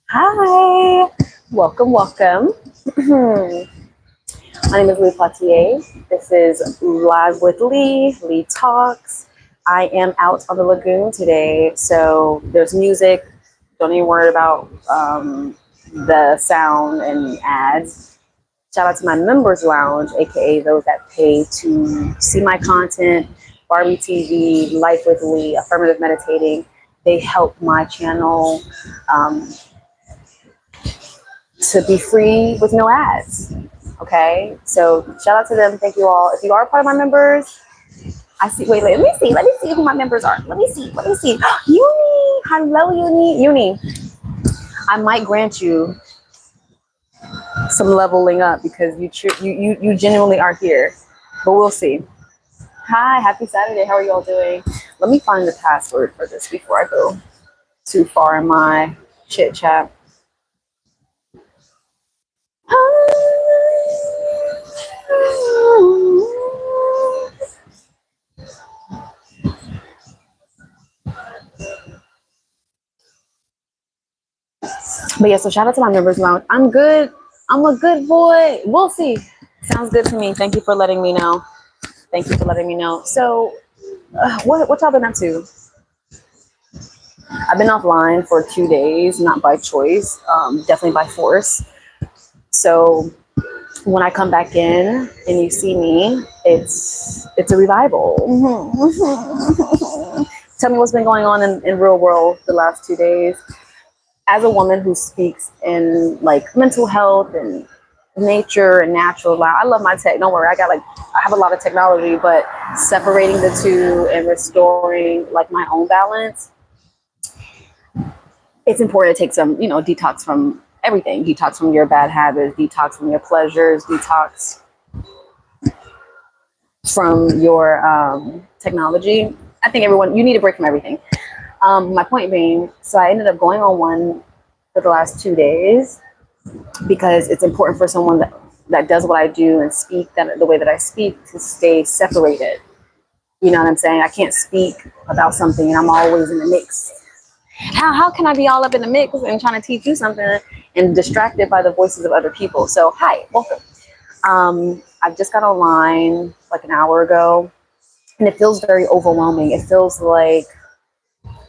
Hi, welcome, welcome. My name is Poitier. This is Live with Lee Talks. I am out on the lagoon today, so there's music. Don't even worry about the sound and ads. Shout out to my members lounge, aka those that pay to see my content, Barbie TV, Life with Lee, Affirmative Meditating. They help my channel to be free with no ads. Okay, so shout out to them. Thank you all. If you are part of my members, I see. Wait, let me see who my members are. Let me see. Uni, hello, Uni. I might grant you some leveling up because you genuinely are here, but we'll see. Hi, happy Saturday. How are you all doing? Let me find the password for this before I go too far in my chit chat. But yeah, so shout out to my members lounge. I'm good. I'm a good boy. We'll see. Sounds good to me. Thank you for letting me know. So, what y'all been up to? I've been offline for 2 days, not by choice, definitely by force. So when I come back in and you see me, it's a revival. Tell me what's been going on in real world the last 2 days. As a woman who speaks in like mental health and nature and natural life, I love my tech. Don't worry, I have a lot of technology, but separating the two and restoring like my own balance, it's important to take some, detox from everything. Detox from your bad habits, detox from your pleasures, detox from your technology. I think you need a break from everything. My point being, so I ended up going on one for the last 2 days because it's important for someone that does what I do and speak the way that I speak to stay separated. You know what I'm saying? I can't speak about something and I'm always in the mix. How can I be all up in the mix and trying to teach you something and distracted by the voices of other people? So hi, welcome. I just got online like an hour ago and it feels very overwhelming. It feels like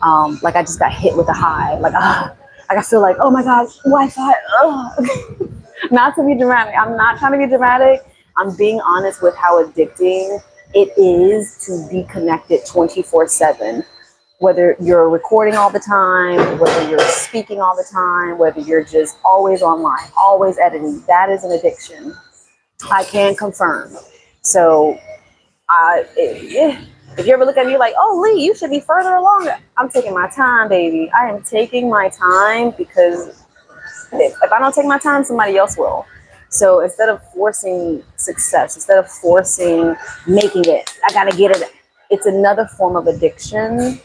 I just got hit with a high. I feel like, oh my gosh, Wi-Fi. Not to be dramatic. I'm not trying to be dramatic. I'm being honest with how addicting it is to be connected 24/7. Whether you're recording all the time, whether you're speaking all the time, whether you're just always online, always editing, that is an addiction. I can confirm. So if you ever look at me like, oh, Lee, you should be further along, I'm taking my time, baby. I am taking my time because if I don't take my time, somebody else will. So instead of forcing success, instead of forcing making it, I got to get it. It's another form of addiction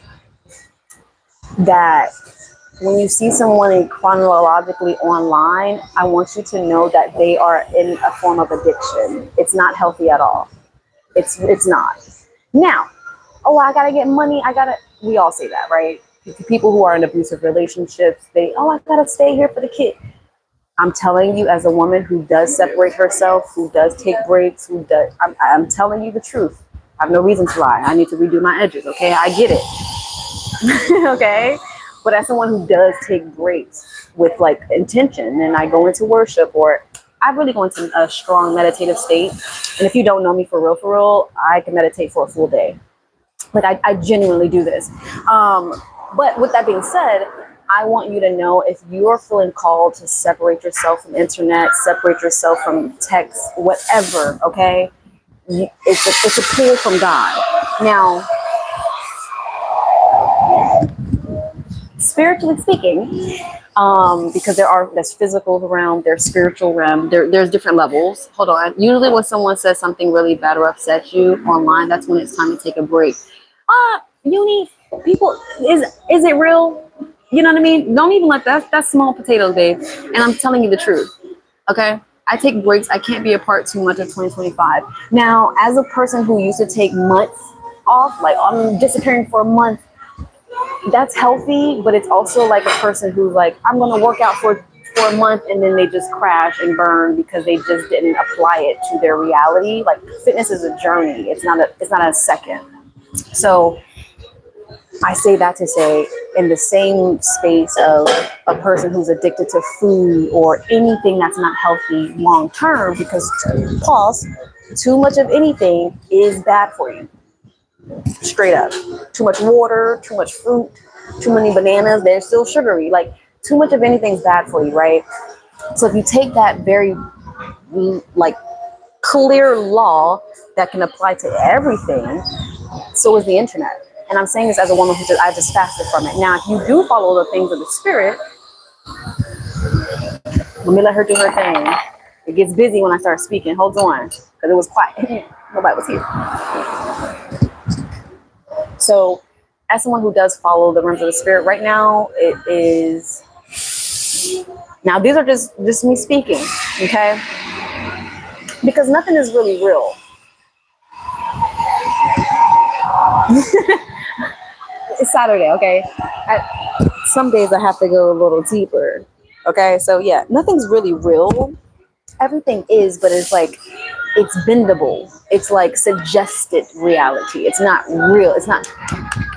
that when you see someone chronologically online, I want you to know that they are in a form of addiction. It's not healthy at all. It's not. Now, oh, I gotta get money. We all say that, right? People who are in abusive relationships, I gotta stay here for the kid. I'm telling you, as a woman who does separate herself, who does take breaks, I'm telling you the truth. I have no reason to lie. I need to redo my edges, okay? I get it. Okay? But as someone who does take breaks with like intention and I go into worship or I really go into a strong meditative state. And if you don't know me for real, I can meditate for a full day. Like I genuinely do this. But with that being said, I want you to know if you're feeling called to separate yourself from internet, separate yourself from text, whatever, okay? It's a pull from God. Now, spiritually speaking, because there's physical realm, there's spiritual realm, there's different levels. Hold on. Usually when someone says something really bad or upsets you online, that's when it's time to take a break. Uni, people, is it real? You know what I mean? Don't even let that's small potatoes, babe. And I'm telling you the truth. Okay? I take breaks. I can't be a part too much of 2025. Now, as a person who used to take months off, like I'm disappearing for a month, That's healthy, but it's also like a person who's like, I'm going to work out for a month and then they just crash and burn because they just didn't apply it to their reality. Like fitness is a journey. It's not a second. So I say that to say, in the same space of a person who's addicted to food or anything that's not healthy long term, because pause, too much of anything is bad for you. Straight up. Too much water, too much fruit, too many bananas, they're still sugary. Like too much of anything's bad for you, right? So if you take that very like clear law that can apply to everything, so is the internet. And I'm saying this as a woman who I just fasted from it. Now, if you do follow the things of the spirit, let me let her do her thing. It gets busy when I start speaking. Hold on, because it was quiet. Nobody was here. So, as someone who does follow the realms of the spirit, right now it is. Now, these are just me speaking, okay? Because nothing is really real. It's Saturday, okay? Some days I have to go a little deeper, okay? So yeah, nothing's really real. Everything is, but it's like, it's bendable. It's like suggested reality. It's not real. It's not.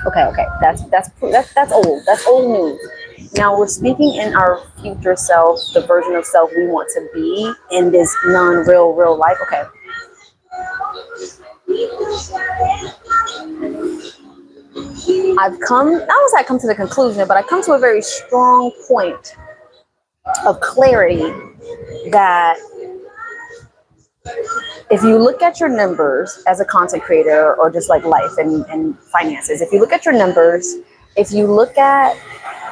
Okay. That's old. That's old news. Now we're speaking in our future self, the version of self we want to be in this non-real, real life. Okay. I come to the conclusion, but I come to a very strong point of clarity that if you look at your numbers as a content creator or just like life and finances, if you look at your numbers, if you look at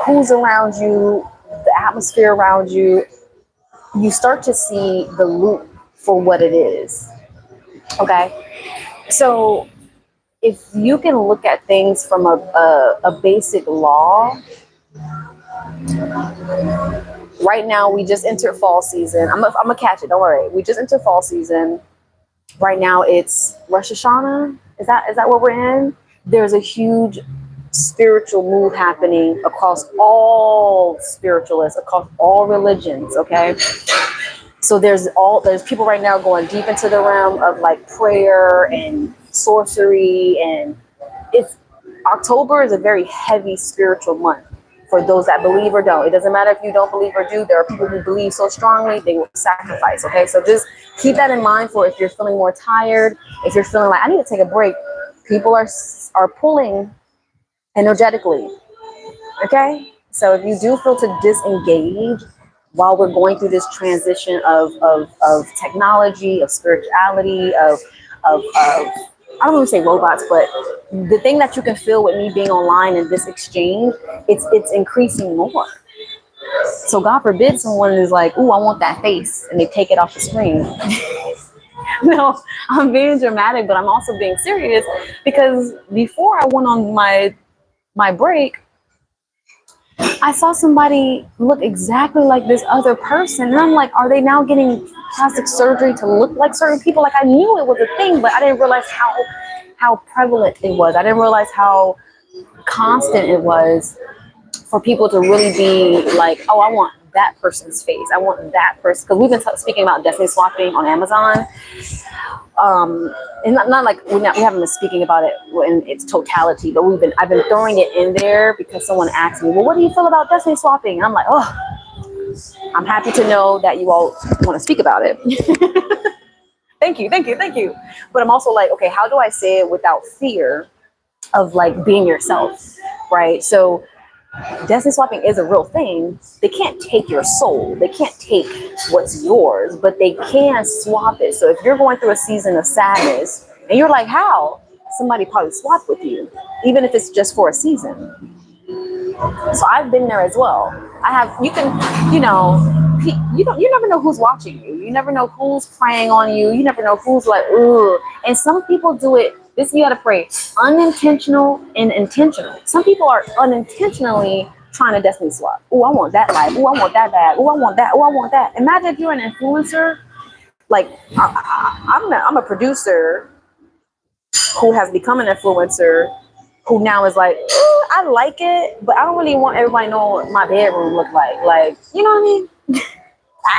who's around you, the atmosphere around you, you start to see the loop for what it is. Okay. So if you can look at things from a basic law, right now we just entered fall season. I'm gonna catch it. Don't worry. We just entered fall season. Right now it's Rosh Hashanah. Is that what we're in? There's a huge spiritual move happening across all spiritualists, across all religions. Okay. So there's people right now going deep into the realm of like prayer and sorcery, and it's October is a very heavy spiritual month for those that believe or don't. It doesn't matter if you don't believe or do. There are people who believe so strongly they will sacrifice. Okay, so just keep that in mind for if you're feeling more tired, if you're feeling like I need to take a break. People are pulling energetically. Okay, so if you do feel to disengage while we're going through this transition of technology, of spirituality, of I don't want to say robots, but the thing that you can feel with me being online in this exchange, it's increasing more. So God forbid someone is like, "Ooh, I want that face," and they take it off the screen. No, I'm being dramatic, but I'm also being serious because before I went on my break, I saw somebody look exactly like this other person. And I'm like, are they now getting plastic surgery to look like certain people? Like I knew it was a thing, but I didn't realize how prevalent it was. I didn't realize how constant it was for people to really be like, oh, I want that person's face. I want that person. Because we've been speaking about destiny swapping on Amazon. And not like we haven't been speaking about it in its totality, but I've been throwing it in there because someone asked me, well, what do you feel about destiny swapping? And I'm like, oh, I'm happy to know that you all want to speak about it. Thank you. But I'm also like, okay, how do I say it without fear of like being yourself, right? So destiny swapping is a real thing. They can't take your soul. They can't take what's yours, but they can swap it. So if you're going through a season of sadness and you're like, how? Somebody probably swapped with you, even if it's just for a season. So I've been there as well. You never know who's watching you. You never know who's preying on you. You never know who's like, ooh. And some people do it. This you gotta pray. Unintentional and intentional. Some people are unintentionally trying to destiny swap. Oh, I want that life. Oh, I want that bag. Oh, I want that. Oh, I want that. Imagine if you're an influencer. Like I'm a producer who has become an influencer, who now is like, I like it, but I don't really want everybody to know what my bedroom look like. Like, you know what I mean?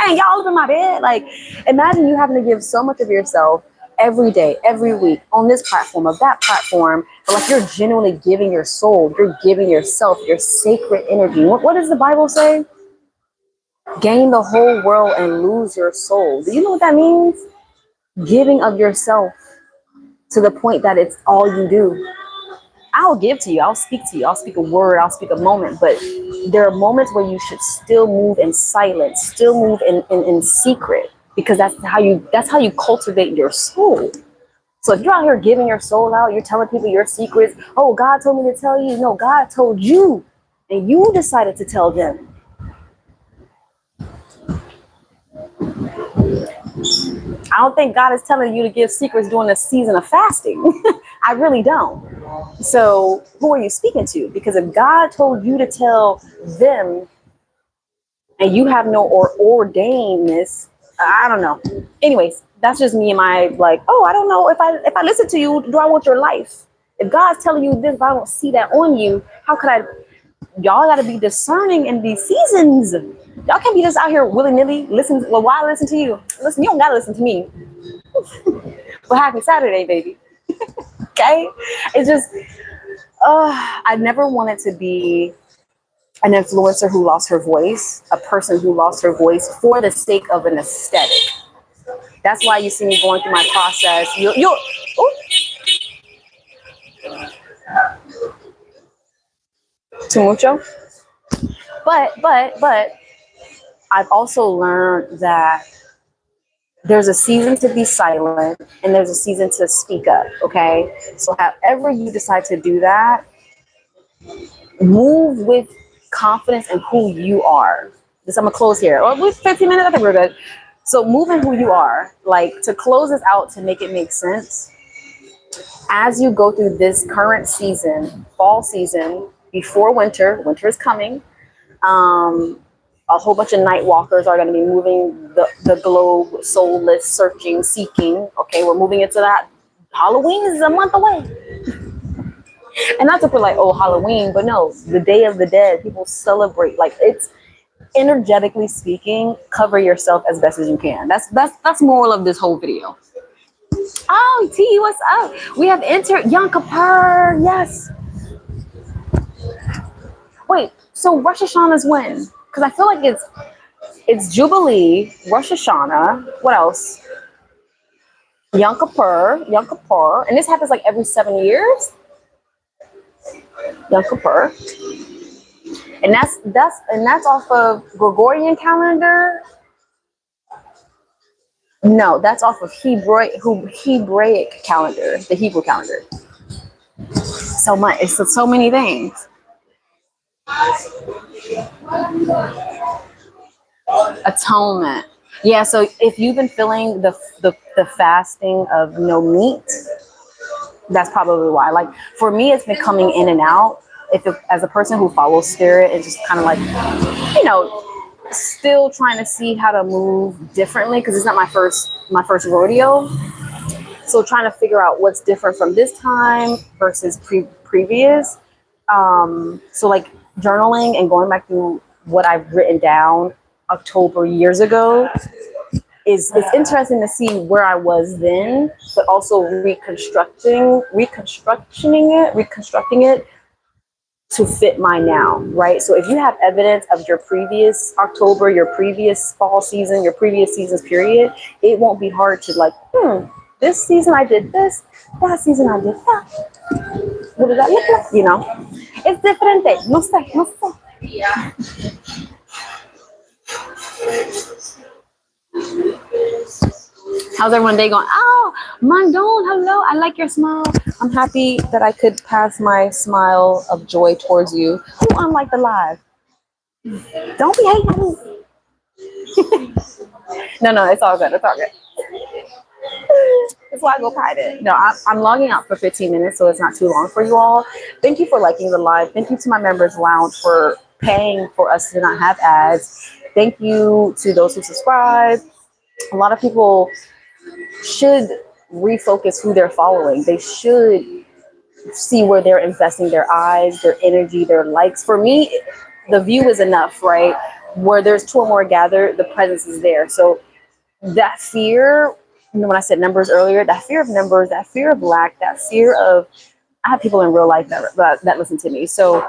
Dang, y'all live in my bed. Like, imagine you having to give so much of yourself every day, every week, on this platform, of that platform, but like you're genuinely giving your soul, you're giving yourself, your sacred energy. What does the Bible say? Gain the whole world and lose your soul. Do you know what that means? Giving of yourself to the point that it's all you do. I'll give to you, I'll speak to you, I'll speak a word, I'll speak a moment, but there are moments where you should still move in silence, still move in secret, because that's how you cultivate your soul. So if you're out here giving your soul out, you're telling people your secrets. Oh, God told me to tell you. No, God told you, and you decided to tell them. I don't think God is telling you to give secrets during the season of fasting. I really don't. So who are you speaking to? Because if God told you to tell them and you have no ordainedness, I don't know. Anyways, that's just me and my like, oh, I don't know if I listen to you, do I want your life? If God's telling you this, if I don't see that on you, how could I? Y'all got to be discerning in these seasons. Y'all can't be just out here willy-nilly. Listen, well, why listen to you? Listen, you don't got to listen to me. But happy Saturday, baby. Okay? It's just, I never wanted to be an influencer who lost her voice, a person who lost her voice for the sake of an aesthetic. That's why you see me going through my process. Too mucho. But I've also learned that there's a season to be silent and there's a season to speak up. Okay. So however you decide to do that, move with confidence in who you are. This I'm gonna close here. Or with 15 minutes, I think we're good. So move in who you are. Like, to close this out, to make it make sense, as you go through this current season, fall season, before winter is coming. A whole bunch of night walkers are going to be moving the globe, soulless, searching, seeking. Okay, we're moving into that. Halloween is a month away. And not to put like, oh, Halloween, but no, the Day of the Dead, people celebrate. Like, it's energetically speaking, cover yourself as best as you can. That's moral of this whole video. Oh, T, what's up? We have entered Yom Kippur. Yes. Wait, so Rosh Hashanah is when? Because I feel like it's Jubilee, Rosh Hashanah. What else? Yom Kippur, and this happens like every 7 years. Yom Kippur, and that's off of Gregorian calendar. No, that's off of Hebraic calendar, the Hebrew calendar. So much. It's so many things. Atonement. Yeah. So if you've been feeling the fasting of no meat, that's probably why. Like, for me, it's been coming in and out. As a person who follows spirit, and just kind of like, still trying to see how to move differently, because it's not my first rodeo. So trying to figure out what's different from this time versus previous. So like journaling and going back through what I've written down October years ago it's interesting to see where I was then, but also reconstructing it to fit my now, right? So if you have evidence of your previous October, your previous fall season, your previous season's period, it won't be hard to like, this season I did this, that season I did that. What did that look like? It's different. No sé. Yeah. How's everyone day going? Oh, Mandon, hello. I like your smile. I'm happy that I could pass my smile of joy towards you. Who unlike the live? Don't be hating on me. No, it's all good. It's all good. That's why I go private. No, I'm logging out for 15 minutes, so it's not too long for you all. Thank you for liking the live. Thank you to my members lounge for paying for us to not have ads. Thank you to those who subscribe. A lot of people should refocus who they're following. They should see where they're investing their eyes, their energy, their likes. For me, the view is enough, right? Where there's two or more gathered, the presence is there. So that fear, when I said numbers earlier, that fear of numbers, that fear of lack, that fear of, I have people in real life that listen to me. So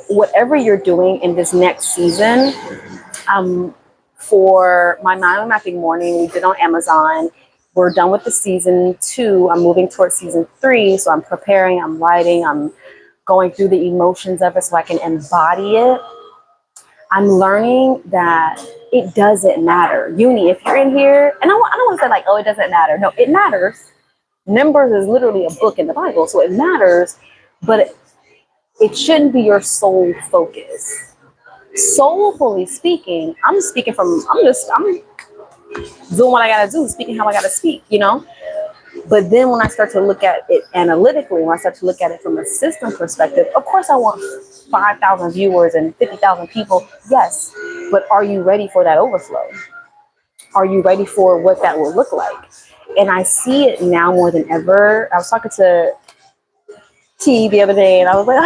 whatever you're doing in this next season, for my mind mapping morning, we did on Amazon. We're done with the season 2. I'm moving towards season 3. So I'm preparing, I'm writing, I'm going through the emotions of it so I can embody it. I'm learning that it doesn't matter. Uni, if you're in here, and I don't want to say like, oh, it doesn't matter. No, it matters. Numbers is literally a book in the Bible, so it matters, but it shouldn't be your sole focus. Soulfully speaking, I'm doing what I gotta do, speaking how I gotta speak, you know? But then when I start to look at it analytically, when I start to look at it from a system perspective, of course I want 5,000 viewers and 50,000 people, yes. But are you ready for that overflow? Are you ready for what that will look like? And I see it now more than ever. I was talking to T the other day and I was like,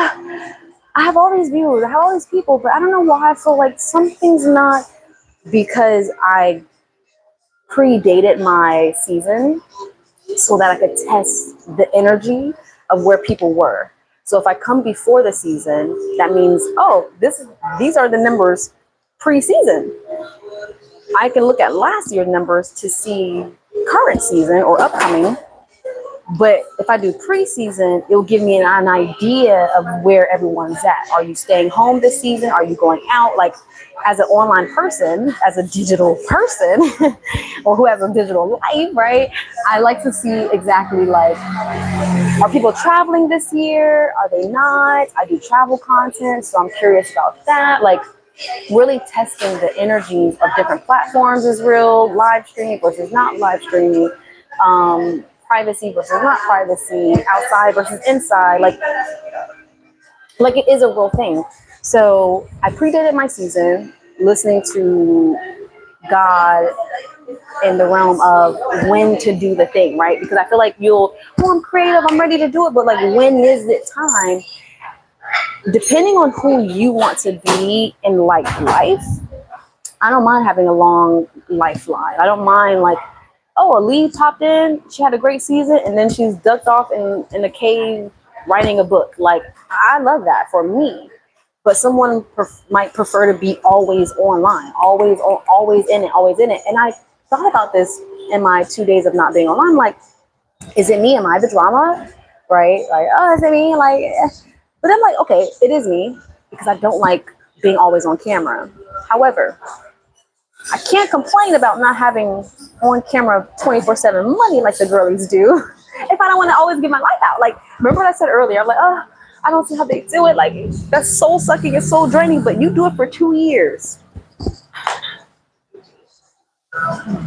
I have all these viewers, I have all these people, but I don't know why I feel like something's not, because I predated my season so that I could test the energy of where people were. So if I come before the season, that means, oh, these are the numbers pre-season. I can look at last year's numbers to see current season or upcoming. But if I do preseason, it will give me an idea of where everyone's at. Are you staying home this season? Are you going out? Like, as an online person, as a digital person, or who has a digital life, right? I like to see exactly like, are people traveling this year? Are they not? I do travel content, so I'm curious about that. Like, really testing the energies of different platforms is real. Live streaming versus not live streaming. Privacy versus not privacy, outside versus inside, like it is a real thing. So I predated my season, listening to God in the realm of when to do the thing, right? Because I feel like I'm creative, I'm ready to do it, but like, when is it time? Depending on who you want to be in life, I don't mind having a long lifeline. I don't mind like, oh, a lead popped in, she had a great season, and then she's ducked off in a cave writing a book. Like, I love that for me. But someone might prefer to be always online, always in it. And I thought about this in my 2 days of not being online. Like, is it me? Am I the drama? Right? Like, oh, is it me? Like, but I'm like, okay, it is me, because I don't like being always on camera. However, I can't complain about not having on camera 24/7 money like the girlies do if I don't want to always get my life out. Like, remember what I said earlier? I'm like, oh, I don't see how they do it. Like, that's soul sucking and soul draining, but you do it for 2 years.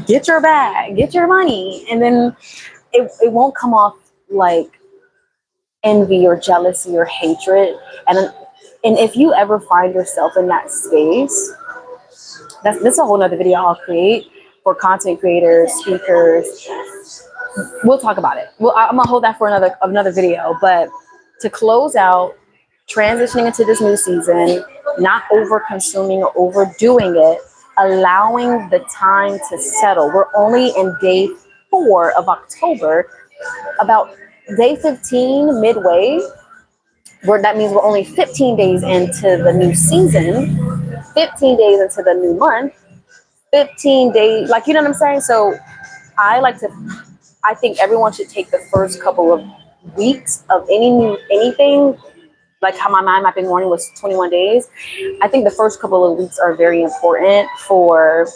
Get your bag, get your money, and then it won't come off like envy or jealousy or hatred. And if you ever find yourself in that space, that's a whole nother video I'll create for content creators, speakers. We'll talk about it. I'm gonna hold that for another video. But to close out, transitioning into this new season, not over consuming or overdoing it, allowing the time to settle. We're only in day 4 of October, about day 15, midway. That means we're only 15 days into the new season, 15 days into the new month, 15 days, like, you know what I'm saying? So I think everyone should take the first couple of weeks of anything, like how my mind mapping morning was 21 days. I think the first couple of weeks are very important for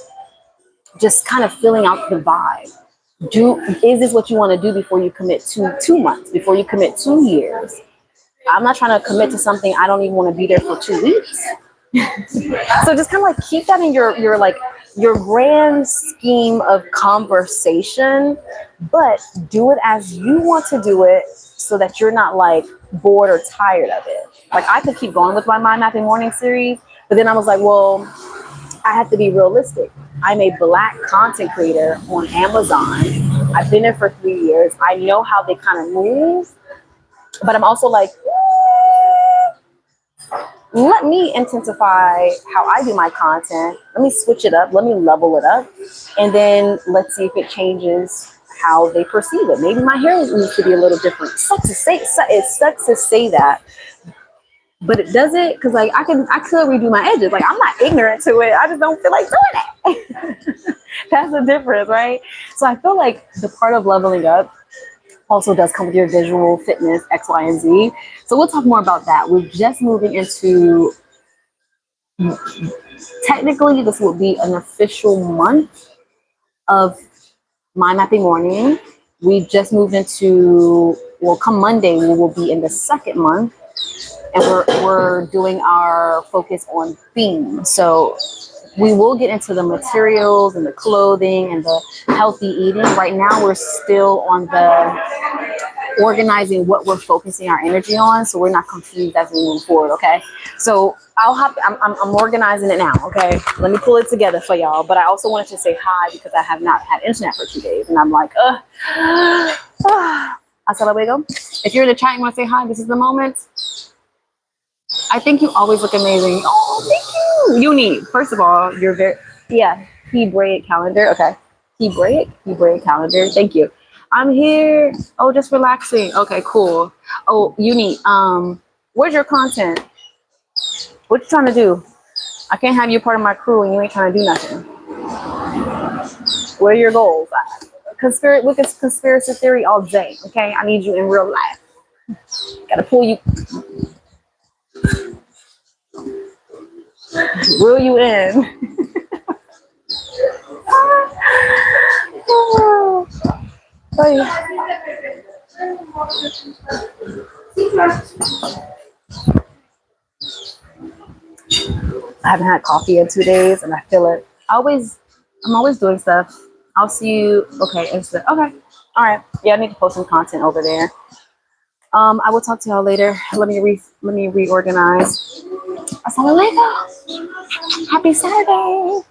just kind of filling out the vibe. Is this what you want to do before you commit to 2 months, before you commit 2 years? I'm not trying to commit to something I don't even want to be there for 2 weeks. So just kind of like keep that in your grand scheme of conversation, but do it as you want to do it, so that you're not like bored or tired of it. Like, I could keep going with my mind mapping morning series, but then I was like, well, I have to be realistic. I'm a Black content creator on Amazon. I've been there for 3 years. I know how they kind of move. But I'm also like, let me intensify how I do my content. Let me switch it up. Let me level it up. And then let's see if it changes how they perceive it. Maybe my hair needs to be a little different. It sucks to say that, but it doesn't, because like I could redo my edges. Like I'm not ignorant to it. I just don't feel like doing it. That's the difference, right? So I feel like the part of leveling up also does come with your visual fitness, X, Y, and Z. So we'll talk more about that. We're just moving into, technically this will be an official month of Mind Mapping Morning. We just moved into, well, come Monday, we will be in the second month, and we're doing our focus on theme. So we will get into the materials and the clothing and the healthy eating. Right now, we're still on the organizing what we're focusing our energy on, so we're not confused as we move forward. Okay, so I'm organizing it now. Okay, let me pull it together for y'all. But I also wanted to say hi because I have not had internet for 2 days, and I'm like, hasta luego. If you're in the chat and want to say hi, this is the moment. I think you always look amazing. Oh, thank you. Uni, first of all, you're very, yeah, Hebraic calendar. Okay. Hebraic calendar. Thank you. I'm here. Oh, just relaxing. Okay, cool. Oh, Uni, where's your content? What you trying to do? I can't have you part of my crew and you ain't trying to do nothing. What are your goals? Look at conspiracy theory all day, okay? I need you in real life. Gotta pull you, reel you in. Oh, I haven't had coffee in 2 days and I feel it. I'm always doing stuff. I'll see you. Okay, Insta. Okay. All right. Yeah, I need to post some content over there. I will talk to y'all later. Let me reorganize. Assalamualaikum. Happy Saturday.